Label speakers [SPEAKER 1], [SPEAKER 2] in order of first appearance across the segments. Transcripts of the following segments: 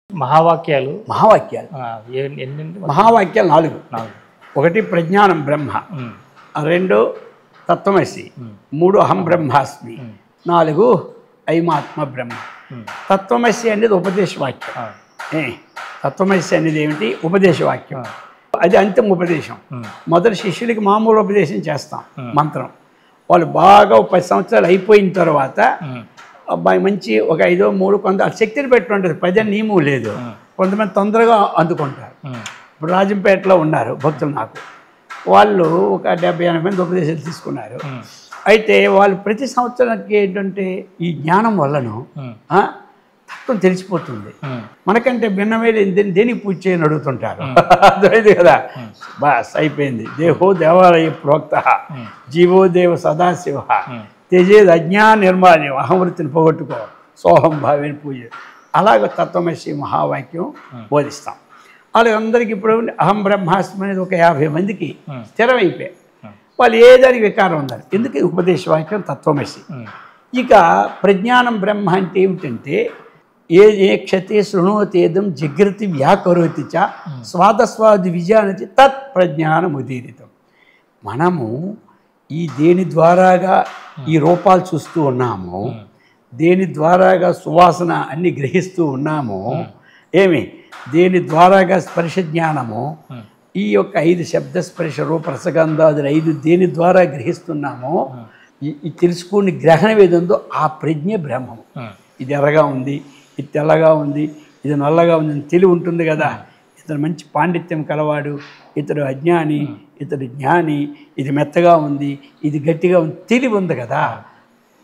[SPEAKER 1] మహావాక్యాలు
[SPEAKER 2] మహావాక్యాలు మహావాక్యాలు 4. 1 ప్రజ్ఞానం బ్రహ్మ, 2 తత్వమసి, 3 అహం బ్రహ్మాస్మి, 4 ఐమాత్మ బ్రహ్మ. తత్వమసి అనేది ఉపదేశవాక్యం. తత్వమసి అనేది ఏమిటి? ఉపదేశవాక్యం. అది అంతిమ ఉపదేశం. మొదటి శిష్యులకి మామూలు ఉపదేశం చేస్తాం, మంత్రం. వాళ్ళు బాగా 10 సంవత్సరాలు అయిపోయిన తర్వాత అబ్బాయి మంచి ఒక 5, 3 కొంత శక్తిని పెట్టి ఉంటుంది. 10 నియమం లేదు. కొంతమంది తొందరగా అందుకుంటారు. ఇప్పుడు రాజంపేటలో ఉన్నారు భక్తులు నాకు, వాళ్ళు ఒక 70-80 మంది ఉపదేశాలు తీసుకున్నారు. అయితే వాళ్ళు ప్రతి సంవత్సరానికి ఏంటంటే ఈ జ్ఞానం వల్లను తత్వం తెలిసిపోతుంది. మనకంటే భిన్నమైన దేనికి పూజ చేయని అడుగుతుంటారు. అర్థమైంది కదా? బాస్ అయిపోయింది. దేహో దేవాలయ ప్రోక్త, జీవో దేవ సదాశివ, తేజేది అజ్ఞాన నిర్మాణ్యం, అహమృతిని పోగొట్టుకో, సోహం భావేని పూజ. అలాగ తత్వమసి మహావాక్యం బోధిస్తాం. వాళ్ళందరికీ ఇప్పుడు అహం బ్రహ్మాస్మి అనేది ఒక 50 మందికి స్థిరమైపోయాయి. వాళ్ళు ఏదానికి వికారం ఉన్నారు. ఎందుకు? ఉపదేశవాక్యం తత్వమసి. ఇక ప్రజ్ఞానం బ్రహ్మ అంటే ఏమిటంటే ఏ క్షతే శృణోతేదం జగ్రతి వ్యాకరోతి చ స్వాదస్వాది విజానతి తత్ ప్రజ్ఞానం ఉదీరితం. మనము ఈ దేని ద్వారాగా ఈ రూపాలు చూస్తూ ఉన్నాము, దేని ద్వారాగా సువాసన అన్ని గ్రహిస్తూ ఉన్నాము, దేని ద్వారాగా స్పర్శ జ్ఞానము, ఈ యొక్క 5 శబ్ద స్పర్శ రూప రసగంధాదులు 5 దేని ద్వారా గ్రహిస్తున్నామో, ఈ తెలుసుకుని గ్రహణం ఏదుందో ఆ ప్రజ్ఞ బ్రహ్మము. ఇది ఎర్రగా ఉంది, ఇది తెల్లగా ఉంది, ఇది నల్లగా ఉంది అని తెలివి ఉంటుంది కదా. ఇతను మంచి పాండిత్యం కలవాడు, ఇతడు అజ్ఞాని, ఇతడు జ్ఞాని, ఇది మెత్తగా ఉంది, ఇది గట్టిగా ఉంది, తెలివి ఉంది కదా.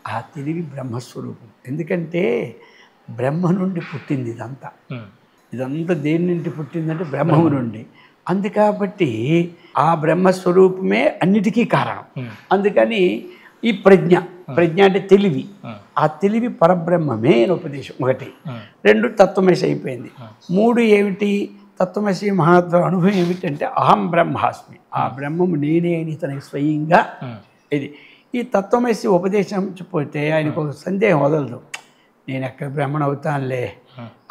[SPEAKER 2] ఆ తెలివి బ్రహ్మస్వరూపం. ఎందుకంటే బ్రహ్మ నుండి పుట్టింది ఇదంతా. ఇదంతా దేని నుండి పుట్టిందంటే బ్రహ్మము నుండి. అందుకాబట్టి ఆ బ్రహ్మస్వరూపమే అన్నిటికీ కారణం. అందుకని ఈ ప్రజ్ఞ అంటే తెలివి, ఆ తెలివి పరబ్రహ్మమే అని ఉపదేశం 1. 2 తత్వమసి అయిపోయింది. 3 ఏమిటి? తత్వమసి మహాత్మ అనుభవం ఏమిటంటే అహం బ్రహ్మాస్మి, ఆ బ్రహ్మము నేనే అని తనకి స్వయంగా. ఇది ఈ తత్వమసి ఉపదేశం పోతే ఆయనకు ఒక సందేహం వదలదు. నేను ఎక్కడ బ్రహ్మను అవుతానులే,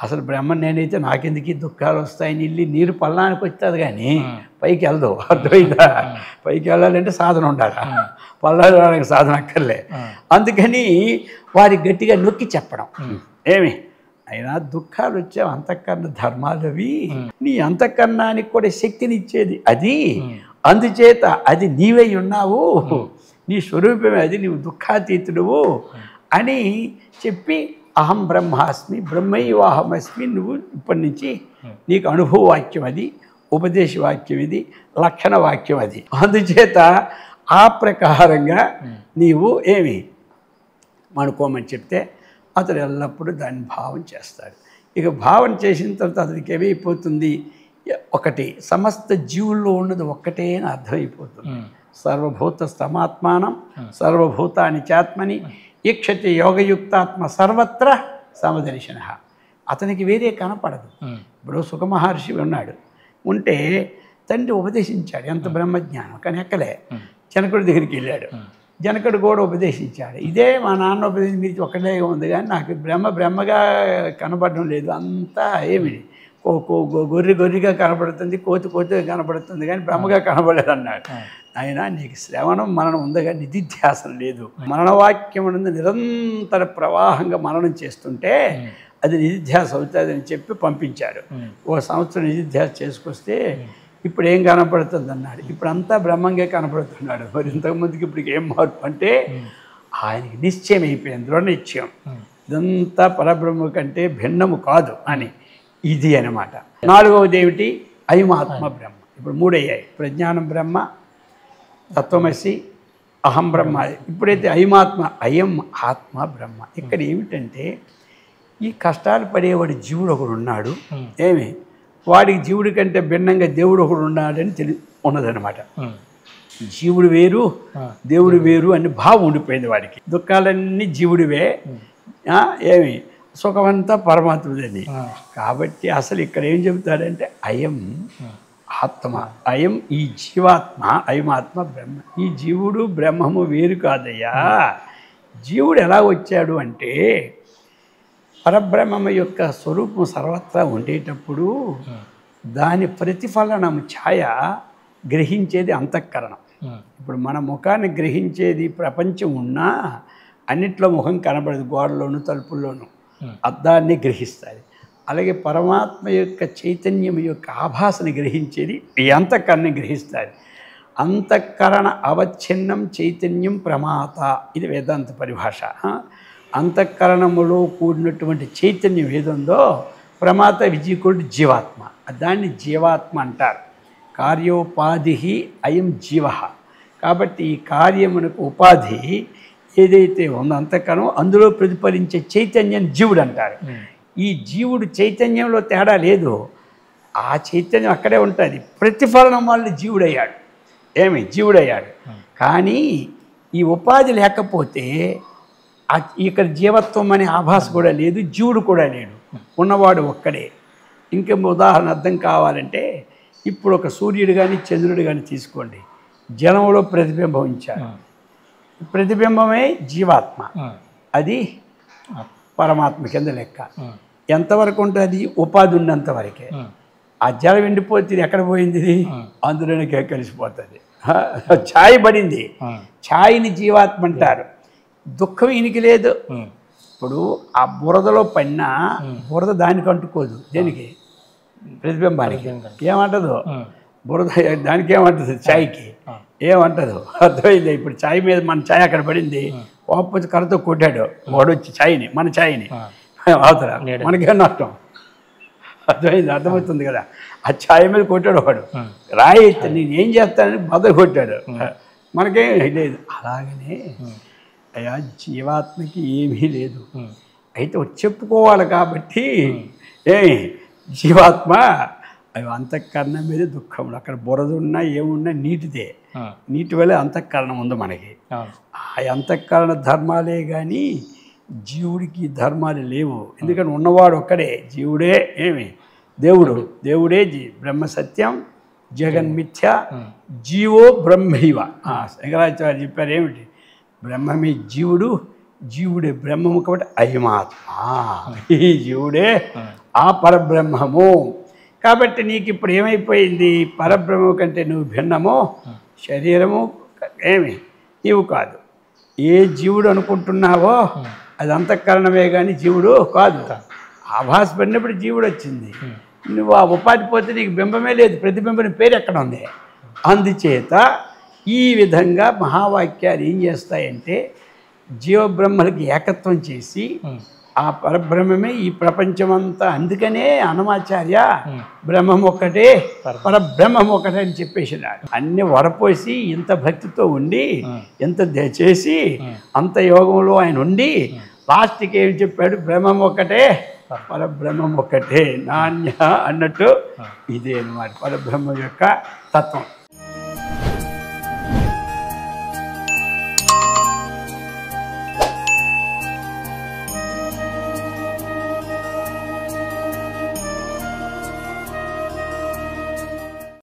[SPEAKER 2] అసలు బ్రహ్మ నేనైతే నాకెందుకు దుఃఖాలు వస్తాయని నీరు పల్లానికి వస్తుంది కానీ పైకి వెళ్దు. అర్థమైందా? పైకి వెళ్ళాలంటే సాధన ఉండాలి, పల్లాలు రావడానికి సాధన అక్కర్లే. అందుకని వారి గట్టిగా నొక్కి చెప్పడం అయినా దుఃఖాలు వచ్చావు అంతఃకరణ ధర్మాలు అవి, నీ అంతఃకరణానికి కూడా శక్తిని ఇచ్చేది అది. అందుచేత అది నీవై ఉన్నావు, నీ స్వరూపమే అది, నీవు దుఃఖాతీతుడువు అని చెప్పి అహం బ్రహ్మాస్మి బ్రహ్మైవాహమస్మి, నువ్వు ఇప్పటి నుంచి నీకు అనుభవ వాక్యం అది, ఉపదేశ వాక్యం ఇది, లక్షణ వాక్యం అది. అందుచేత ఆ ప్రకారంగా నీవు అనుకోమని చెప్తే అతడు ఎల్లప్పుడూ దాన్ని భావం చేస్తాడు. ఇక భావన చేసిన తర్వాత అతనికి ఏమైపోతుంది? 1 సమస్త జీవుల్లో ఉన్నది ఒక్కటే అని అర్థమైపోతుంది. సర్వభూత స్తమాత్మానం సర్వభూతాని చాత్మని ఈక్షతి యోగయుక్తాత్మ సర్వత్ర సమదర్శన. అతనికి వేరే కనపడదు. ఇప్పుడు సుఖమహర్షి ఉన్నాడు, ఉంటే తండ్రి ఉపదేశించాడు ఎంత బ్రహ్మజ్ఞానం, కానీ ఎక్కలే. జనకుడి దగ్గరికి వెళ్ళాడు, జనకుడు కూడా ఉపదేశించాడు. ఇదే మా నాన్న ఉపదేశం మీరు ఒక్కడే ఉంది, కానీ నాకు బ్రహ్మగా కనపడడం లేదు. అంతా గొర్రెగా కనపడుతుంది, కోతిగా కనపడుతుంది, కానీ బ్రహ్మగా కనపడలేదు అన్నాడు. ఆయన నీకు శ్రవణం మరణం ఉంది కానీ నిధిధ్యాసన లేదు. మరణవాక్యం అనేది నిరంతర ప్రవాహంగా మననం చేస్తుంటే అది నిధిధ్యాస అవుతుందని చెప్పి పంపించాడు. 1 సంవత్సరం నిధిధ్యాస చేసుకొస్తే ఇప్పుడు ఏం కనపడుతుంది అన్నాడు. ఇప్పుడు అంతా బ్రహ్మంగా కనపడుతున్నాడు. మరి ఇంతకుముందుకి ఇప్పుడు ఏం మార్పు అంటే ఆయనకి నిశ్చయం అయిపోయింది, దృఢ నిశ్చయం. ఇదంతా పరబ్రహ్మ కంటే భిన్నము కాదు అని, ఇది అనమాట. 4వది ఏమిటి? ఐమాత్మ బ్రహ్మ. ఇప్పుడు 3 అయ్యాయి. ప్రజ్ఞానం బ్రహ్మ, తత్వమసి, అహం బ్రహ్మ. ఇప్పుడైతే ఐమాత్మ, అయం ఆత్మ బ్రహ్మ. ఇక్కడ ఏమిటంటే ఈ కష్టాలు పడేవాడి జీవుడు ఒకడు ఉన్నాడు, వాడికి జీవుడి కంటే భిన్నంగా దేవుడు ఒకడు ఉన్నాడని ఉన్నదనమాట. జీవుడు వేరు దేవుడు వేరు అని భావం ఉండిపోయింది వాడికి. దుఃఖాలన్నీ జీవుడివే, సుఖమంతా పరమాత్మదని. కాబట్టి అసలు ఇక్కడ ఏం చెబుతాడంటే అయం ఆత్మ, అయం ఈ జీవాత్మ, అయమాత్మ బ్రహ్మ. ఈ జీవుడు బ్రహ్మము వేరు కాదయ్యా. జీవుడు ఎలా వచ్చాడు అంటే పరబ్రహ్మము యొక్క స్వరూపం సర్వత్రా ఉండేటప్పుడు దాని ప్రతిఫలనం ఛాయ గ్రహించేది అంతఃకరణం. ఇప్పుడు మన ముఖాన్ని గ్రహించేది ప్రపంచం ఉన్నా అన్నిట్లో ముఖం కనబడదు, గోడలోను తలుపుల్లోనూ అద్దాన్ని గ్రహిస్తుంది. అలాగే పరమాత్మ యొక్క చైతన్యం యొక్క ఆభాసని గ్రహించేది ఈ అంతఃకరణని గ్రహిస్తుంది. అంతఃకరణ అవచ్ఛిన్నం చైతన్యం ప్రమాత, ఇది వేదాంత పరిభాష. అంతఃకరణములో కూడినటువంటి చైతన్యం ఏదుందో ప్రమాత విజయకుడు జీవాత్మ, దాన్ని జీవాత్మ అంటారు. కార్యోపాధి అయం జీవ. కాబట్టి ఈ కార్యమునకు ఉపాధి ఏదైతే ఉందో అంతఃకరణం, అందులో ప్రతిఫలించే చైతన్యం జీవుడు అంటారు. ఈ జీవుడు చైతన్యంలో తేడా లేదు, ఆ చైతన్యం అక్కడే ఉంటుంది. ప్రతిఫలనం వల్ల జీవుడయ్యాడు, జీవుడయ్యాడు. కానీ ఈ ఉపాధి లేకపోతే ఇక్కడ జీవత్వం అనే ఆభాస కూడా లేదు, జీవుడు కూడా లేడు, ఉన్నవాడు ఒక్కడే. ఇంకేం ఉదాహరణ అర్థం కావాలంటే ఇప్పుడు ఒక సూర్యుడు కానీ చంద్రుడు కానీ తీసుకోండి, జలంలో ప్రతిబింబించారు. ప్రతిబింబమే జీవాత్మ, అది పరమాత్మ కింద లెక్క. ఎంతవరకు ఉంటుంది? ఉపాధి ఉన్నంత వరకే. ఆ జలం ఎండిపోతుంది, ఎక్కడ పోయింది? అందులోనే కలిసిపోతుంది. ఛాయ్ పడింది, ఛాయ్ని జీవాత్మ అంటారు. దుఃఖం ఈయనకి లేదు. ఇప్పుడు ఆ బురదలో పడినా బురద దానికి అంటుకోదు, దేనికి? ప్రతిబింబానికి. ఏమంటదు బురద? దానికి ఏమంటుంది? ఛాయ్కి ఏమంటదు. అర్థమైంది? ఇప్పుడు ఛాయ్ మీద మన ఛాయ్ అక్కడ పడింది, కోపం కర్రతో కొట్టాడు వాడు వచ్చి ఛాయ్ని, మన ఛాయ్ని అవతల, మనకేం నష్టం? అర్థమవుతుంది కదా. ఆ ఛాయ్ మీద కొట్టాడు వాడు, రాయి నేను ఏం చేస్తానని బదులు కొట్టాడు, మనకేం లేదు. అలాగనే అయ్యా జీవాత్మకి ఏమీ లేదు. అయితే చెప్పుకోవాలి కాబట్టి జీవాత్మ అవి అంతఃకరణం మీద దుఃఖం. అక్కడ బురద ఉన్నా ఏమున్నా నీటిదే, నీటి వల్ల అంతఃకరణం ఉంది మనకి. ఆ అంతఃకరణ ధర్మాలే కానీ జీవుడికి ధర్మాలు లేవు. ఎందుకంటే ఉన్నవాడు ఒక్కడే, జీవుడే దేవుడు, దేవుడే బ్రహ్మ సత్యం జగన్మిథ్య జీవో బ్రహ్మైవ. శంకరాచార్య చెప్పారు ఏమిటి? బ్రహ్మమే జీవుడు, జీవుడే బ్రహ్మము, కాబట్టి అయమాత్మ, ఈ జీవుడే ఆ పరబ్రహ్మము. కాబట్టి నీకు ఇప్పుడు ఏమైపోయింది? పరబ్రహ్మము కంటే నువ్వు భిన్నము, శరీరము నీవు కాదు. ఏ జీవుడు అనుకుంటున్నావో అది అంతఃకరణమే కానీ జీవుడు కాదు. ఆభాస పడినప్పుడు జీవుడు వచ్చింది, నువ్వు ఆ ఉపాధి పోతే నీకు బింబమే లేదు, ప్రతిబింబని పేరు ఎక్కడ ఉంది? అందుచేత ఈ విధంగా మహావాక్యాలు ఏం చేస్తాయంటే జీవబ్రహ్మలకి ఏకత్వం చేసి ఆ పరబ్రహ్మమే ఈ ప్రపంచమంతా. అందుకనే అన్నమాచార్య బ్రహ్మం ఒక్కటే, పరబ్రహ్మం ఒకటే అని చెప్పేసినాడు. అన్ని వడపోసి ఇంత భక్తితో ఉండి ఎంత చేసి అంత యోగంలో ఆయన ఉండి లాస్ట్కి ఏమి చెప్పాడు? బ్రహ్మం ఒక్కటే, పరబ్రహ్మం ఒక్కటే, నాణ్య అన్నట్టు ఇదే అన్నమాట పరబ్రహ్మం యొక్క తత్వం.